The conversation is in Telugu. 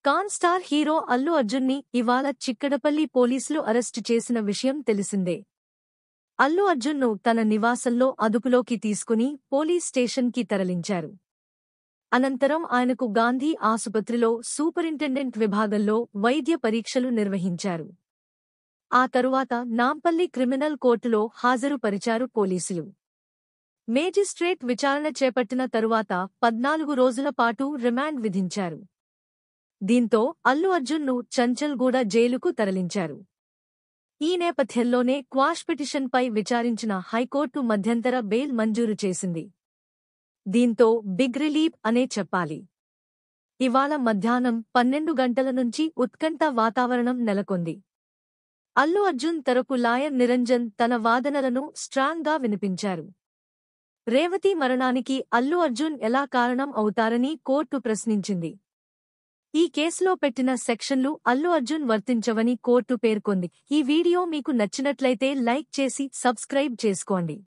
కాన్ స్టార్ హీరో అల్లు అర్జున్ని ఇవాళ చిక్కడపల్లి పోలీసులు అరెస్టు చేసిన విషయం తెలిసిందే. అల్లు అర్జున్ను తన నివాసంలో అదుపులోకి తీసుకుని పోలీస్ స్టేషన్కి తరలించారు. అనంతరం ఆయనకు గాంధీ ఆసుపత్రిలో సూపరింటెండెంట్ విభాగంలో వైద్య పరీక్షలు నిర్వహించారు. ఆ తరువాత నాంపల్లి క్రిమినల్ కోర్టులో హాజరుపరిచారు పోలీసులు. మేజిస్ట్రేట్ విచారణ చేపట్టిన తరువాత 14 రోజుల పాటు రిమాండ్ విధించారు. దీంతో అల్లు అర్జున్ను చంచల్గూడ జైలుకు తరలించారు. ఈ నేపథ్యంలోనే క్వాష్ పిటిషన్పై విచారించిన హైకోర్టు మధ్యంతర బెయిల్ మంజూరు చేసింది. దీంతో బిగ్ రిలీఫ్ అనే చెప్పాలి. ఇవాళ మధ్యాహ్నం 12 గంటల నుంచి ఉత్కంఠ వాతావరణం నెలకొంది. అల్లు అర్జున్ తరపు లాయర్ నిరంజన్ తన వాదనలను స్ట్రాంగ్గా వినిపించారు. రేవతి మరణానికి అల్లు అర్జున్ ఎలా కారణం అవుతారని కోర్టు ప్రశ్నించింది. ఈ కేసులో పెట్టిన సెక్షన్లు అల్లు అర్జున్ వర్తించవని కోర్టు పేర్కొంది. ఈ వీడియో మీకు నచ్చినట్లయితే లైక్ చేసి సబ్స్క్రైబ్ చేసుకోండి.